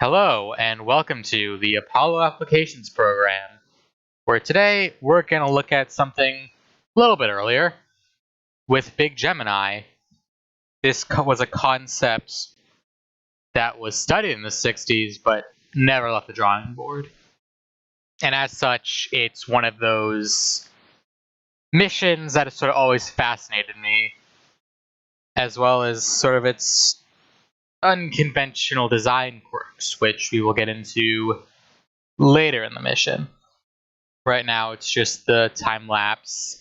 Hello, and welcome to the Apollo Applications Program, where today we're going to look at something a little bit earlier with Big Gemini. This was a concept that was studied in the 60s, but never left the drawing board. And as such, it's one of those missions that has sort of always fascinated me, as well as sort of its unconventional design quirks, which we will get into later in the mission. Right now, it's just the time lapse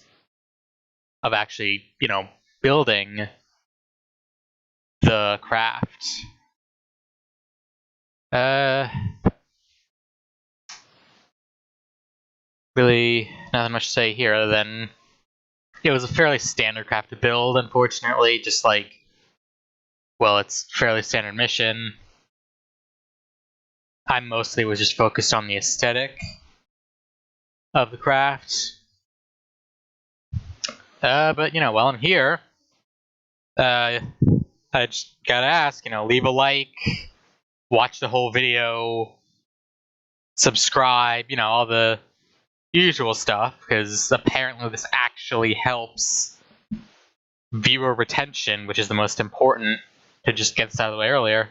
of actually, building the craft. Really, nothing much to say here other than it was a fairly standard craft to build, unfortunately. Just like, well, it's fairly standard mission. I mostly was just focused on the aesthetic of the craft. But, while I'm here, I just gotta ask, leave a like, watch the whole video, subscribe, all the usual stuff, because apparently this actually helps viewer retention, which is the most important, to just get this out of the way earlier.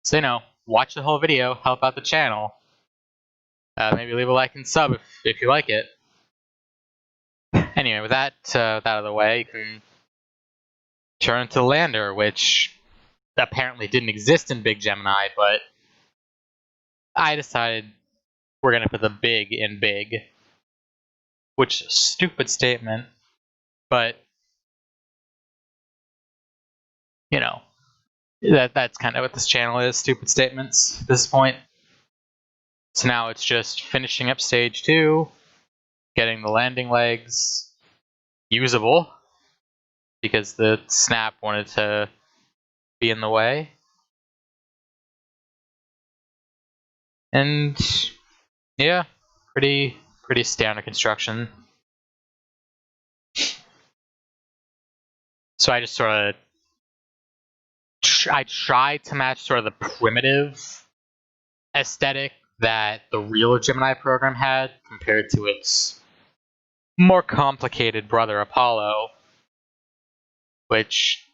So, watch the whole video, help out the channel. Maybe leave a like and sub if you like it. Anyway, with that out of the way, you can turn to the lander, which apparently didn't exist in Big Gemini, but I decided we're going to put the big in big. Which is a stupid statement, but that's kind of what this channel is, stupid statements at this point. So now it's just finishing up stage 2, getting the landing legs usable, because the snap wanted to be in the way. And yeah, pretty standard construction. So I just sort of I tried to match sort of the primitive aesthetic that the real Gemini program had compared to its more complicated brother Apollo, which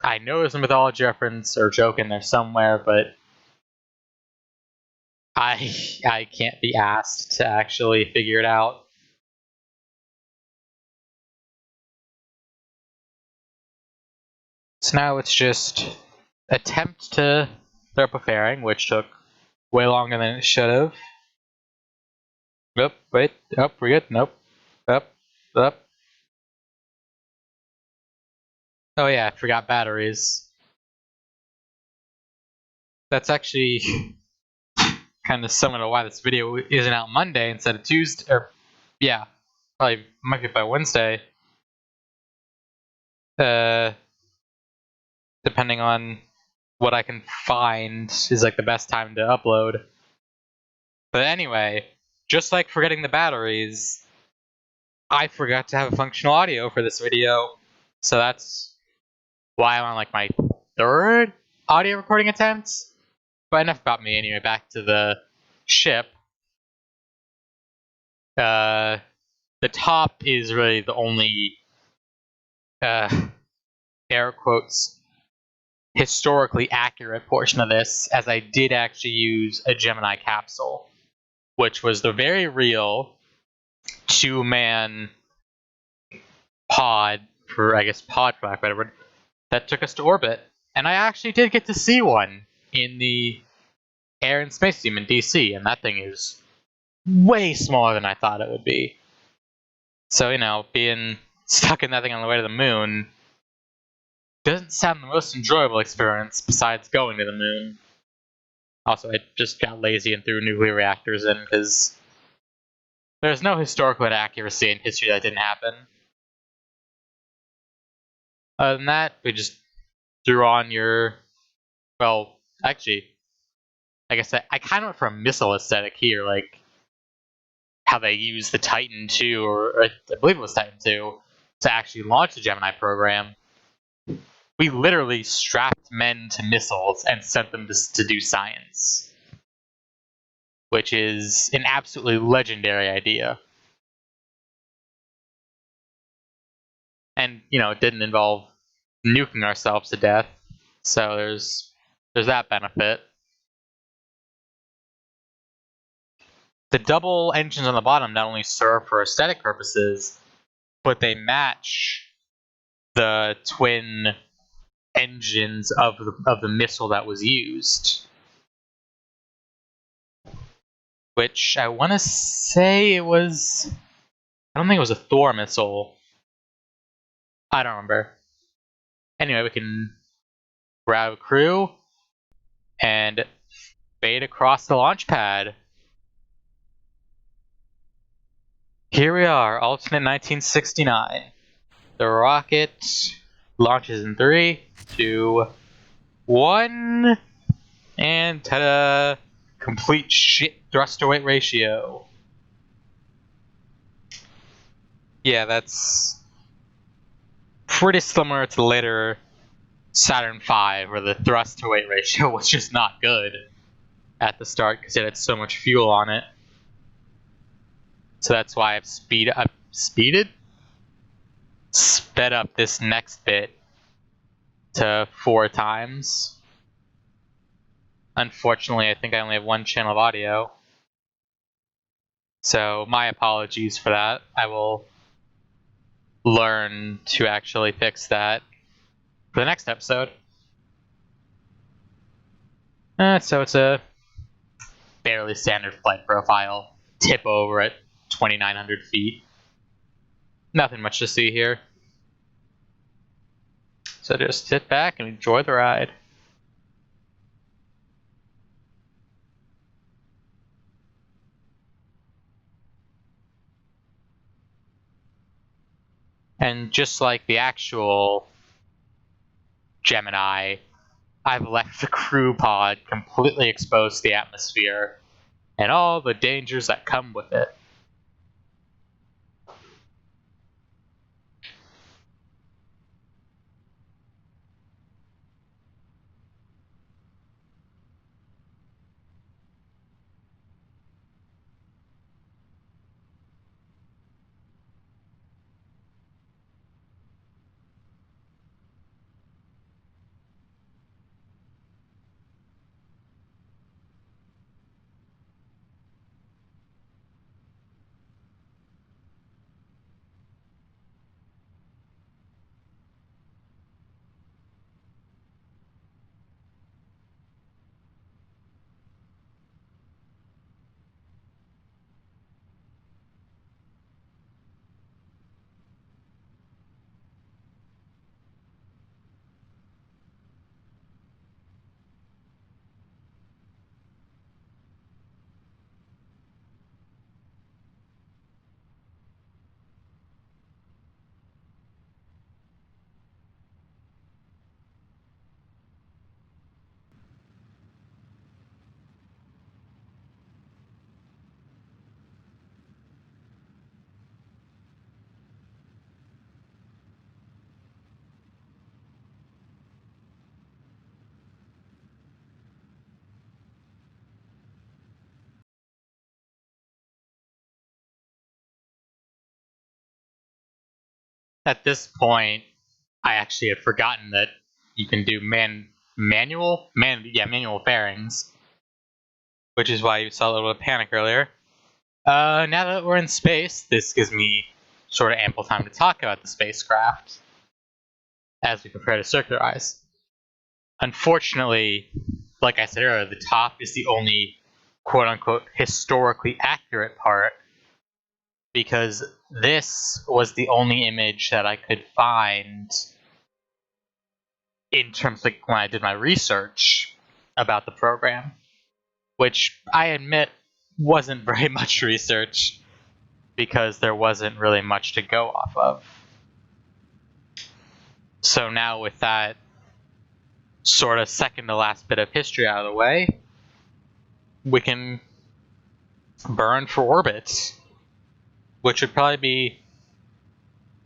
I know there's a mythology reference or joke in there somewhere, but I can't be asked to actually figure it out. So now it's just attempt to throw up a fairing, which took way longer than it should have. Nope, wait, we're good, nope, up. Oh yeah, I forgot batteries. That's actually kind of similar to why this video isn't out Monday instead of Tuesday, or yeah, probably might be by Wednesday. Depending on what I can find is like the best time to upload. But anyway, just like forgetting the batteries, I forgot to have a functional audio for this video, so that's why I'm on like my 3rd audio recording attempt. But enough about me anyway, back to the ship. The top is really the only air quotes historically accurate portion of this, as I did actually use a Gemini capsule, which was the very real 2-man pod, for I guess pod for lack of a better word, that took us to orbit. And I actually did get to see one in the Air and Space Museum in DC, and that thing is way smaller than I thought it would be. So, being stuck in that thing on the way to the moon doesn't sound the most enjoyable experience besides going to the moon. Also, I just got lazy and threw nuclear reactors in because there's no historical inaccuracy in history that didn't happen. Other than that, we just threw on your... Well, actually, I guess I kind of went for a missile aesthetic here, like how they use the Titan II, or I believe it was Titan II, to actually launch the Gemini program. We literally strapped men to missiles and sent them to do science, which is an absolutely legendary idea. And, it didn't involve nuking ourselves to death, so there's that benefit. The double engines on the bottom not only serve for aesthetic purposes, but they match the twin engines of the missile that was used. Which I want to say it was... I don't think it was a Thor missile. I don't remember. Anyway, we can grab crew and fade across the launch pad. Here we are, alternate 1969. The rocket launches in 3, 2, 1, and ta-da! Complete shit thrust-to-weight ratio. Yeah, that's pretty similar to later Saturn V, where the thrust-to-weight ratio was just not good at the start because it had so much fuel on it. So that's why I've sped up this next bit to 4 times. Unfortunately, I think I only have 1 channel of audio. So my apologies for that. I will learn to actually fix that for the next episode. So it's a fairly standard flight profile. Tip over at 2,900 feet. Nothing much to see here. So just sit back and enjoy the ride. And just like the actual Gemini, I've left the crew pod completely exposed to the atmosphere and all the dangers that come with it. At this point, I actually had forgotten that you can do manual fairings, which is why you saw a little bit of panic earlier. Now that we're in space, this gives me sort of ample time to talk about the spacecraft as we prepare to circularize. Unfortunately, like I said earlier, the top is the only quote-unquote historically accurate part, because this was the only image that I could find in terms of when I did my research about the program, which I admit wasn't very much research because there wasn't really much to go off of. So now with that sort of second to last bit of history out of the way, we can burn for orbit, which would probably be...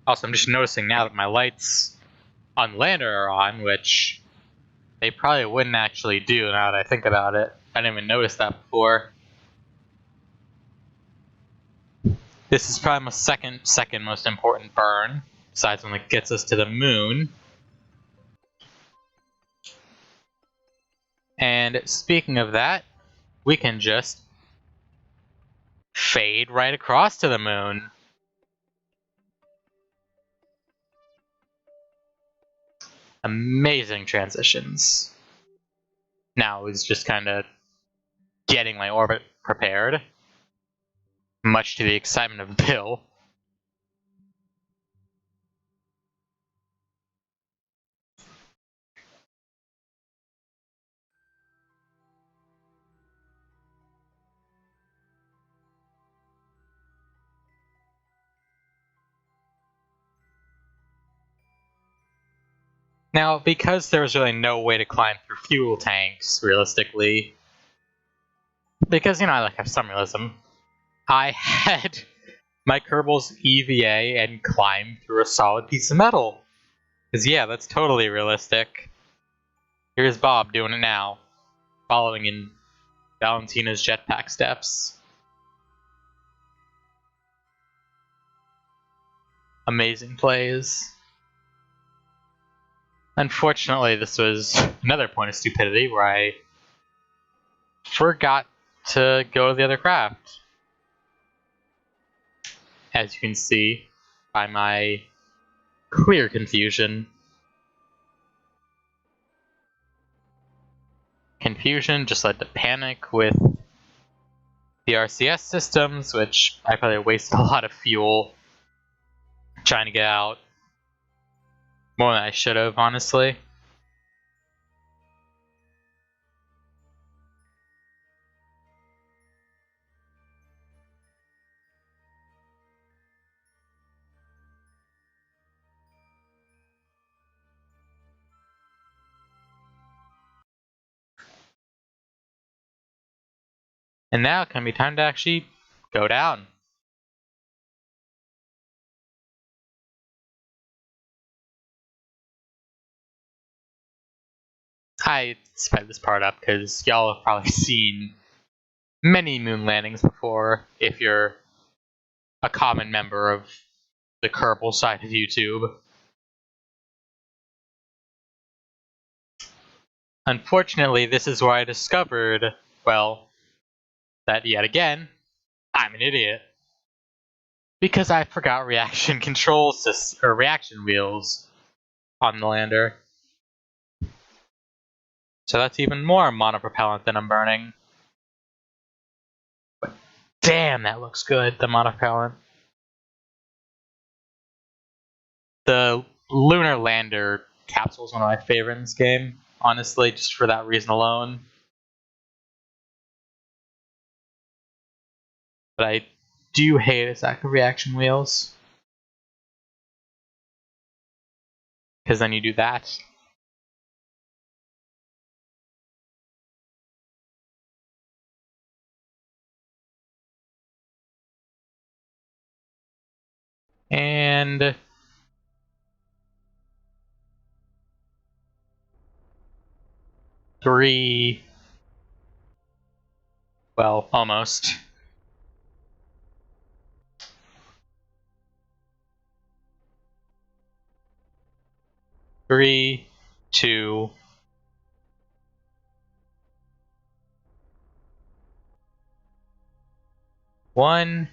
Also, I'm just noticing now that my lights on lander are on, which they probably wouldn't actually do now that I think about it. I didn't even notice that before. This is probably my second most important burn, besides when it gets us to the moon. And speaking of that, we can just fade right across to the moon. Amazing transitions. Now it's just kind of getting my orbit prepared, much to the excitement of Bill. Now, because there was really no way to climb through fuel tanks, realistically, because, I like have some realism, I had my Kerbals EVA and climb through a solid piece of metal. Because, yeah, that's totally realistic. Here's Bob doing it now, following in Valentina's jetpack steps. Amazing plays. Unfortunately, this was another point of stupidity where I forgot to go to the other craft. As you can see by my clear confusion. Confusion just led to panic with the RCS systems, which I probably wasted a lot of fuel trying to get out. More than I should have, honestly. And now it can be time to actually go down. I sped this part up because y'all have probably seen many moon landings before if you're a common member of the Kerbal side of YouTube. Unfortunately, this is where I discovered, well, that yet again, I'm an idiot. Because I forgot reaction controls or reaction wheels on the lander. So that's even more monopropellant than I'm burning. But damn, that looks good, the monopropellant. The Lunar Lander capsule is one of my favorites in this game, honestly, just for that reason alone. But I do hate its lack of reaction wheels. Because then you do that. And three, well, almost. Three, two, one.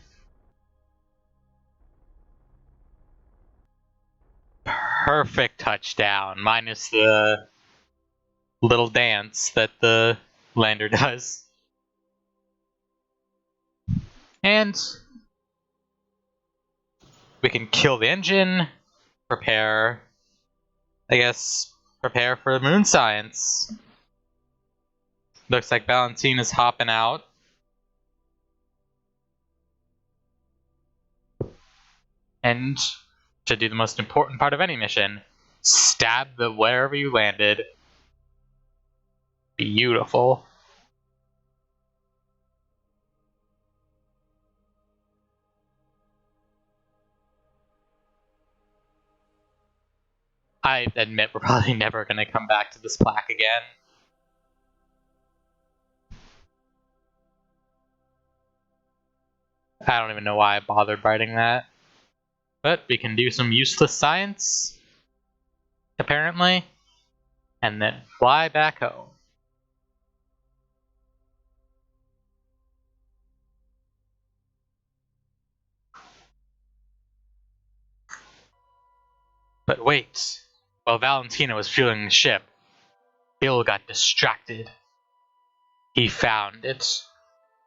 Perfect touchdown, minus the little dance that the lander does. And we can kill the engine, prepare for moon science. Looks like Valentina's hopping out. And to do the most important part of any mission, stab the wherever you landed. Beautiful. I admit we're probably never going to come back to this plaque again. I don't even know why I bothered writing that. But we can do some useless science, apparently, and then fly back home. But wait, while Valentina was fueling the ship, Bill got distracted. He found it.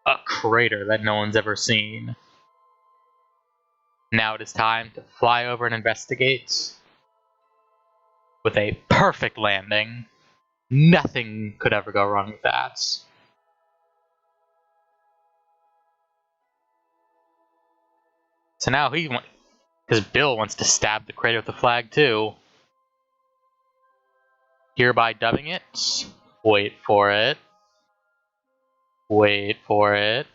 A crater that no one's ever seen. Now it is time to fly over and investigate. With a perfect landing. Nothing could ever go wrong with that. So now because Bill wants to stab the crater with the flag too. Hereby dubbing it. Wait for it. Wait for it.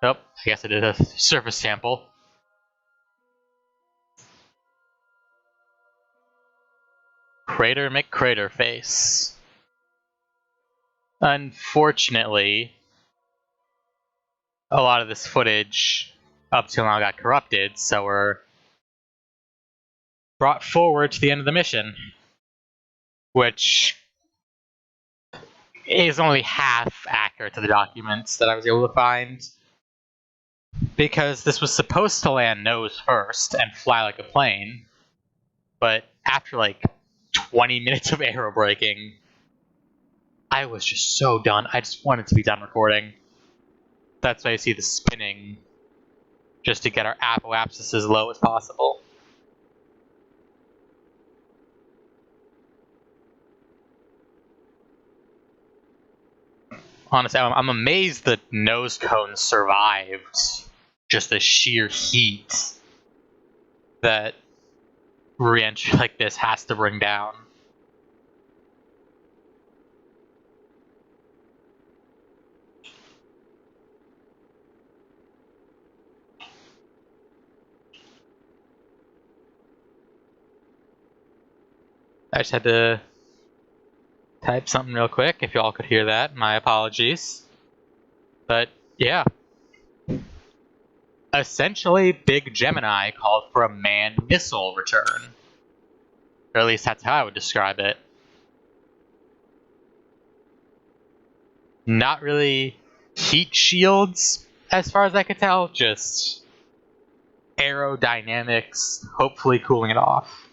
Oh, I guess I did a surface sample. Crater McCrater face. Unfortunately, a lot of this footage up till now got corrupted, so we're brought forward to the end of the mission, which is only half accurate to the documents that I was able to find, because this was supposed to land nose first and fly like a plane, but after like 20 minutes of aerobraking, I was just so done. I just wanted to be done recording. That's why you see the spinning, just to get our apoapsis as low as possible. Honestly, I'm amazed that nose cones survived just the sheer heat that re-entry like this has to bring down. I just had to type something real quick. If y'all could hear that, my apologies. But yeah. Essentially, Big Gemini called for a manned missile return. Or at least that's how I would describe it. Not really heat shields, as far as I could tell, just aerodynamics, hopefully cooling it off.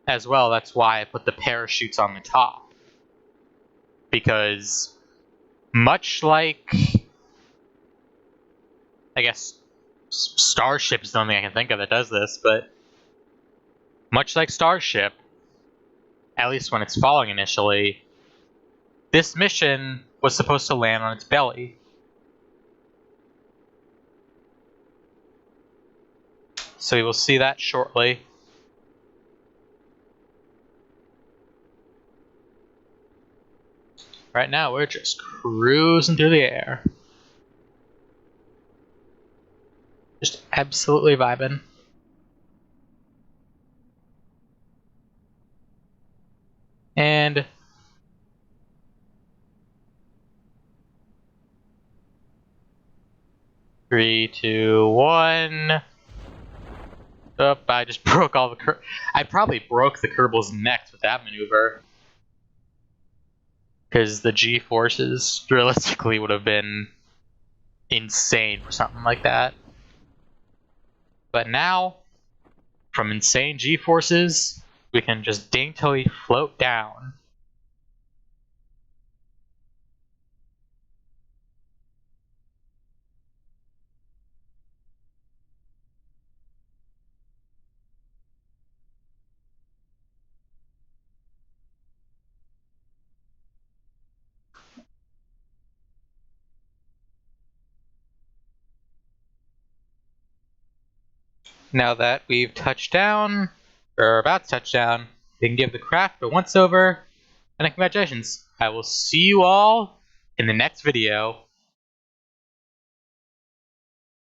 As well, that's why I put the parachutes on the top. Because much like, I guess, Starship is the only thing I can think of that does this, but much like Starship, at least when it's falling initially, this mission was supposed to land on its belly. So we will see that shortly. Right now, we're just cruising through the air. Just absolutely vibing. And 3, 2, 1. Oh, I just broke all the I probably broke the Kerbal's neck with that maneuver. Because the G-forces realistically would have been insane for something like that. But now, from insane G-forces, we can just daintily float down. Now that we've touched down, or are about to touch down, we can give the craft a once over, and congratulations. I will see you all in the next video.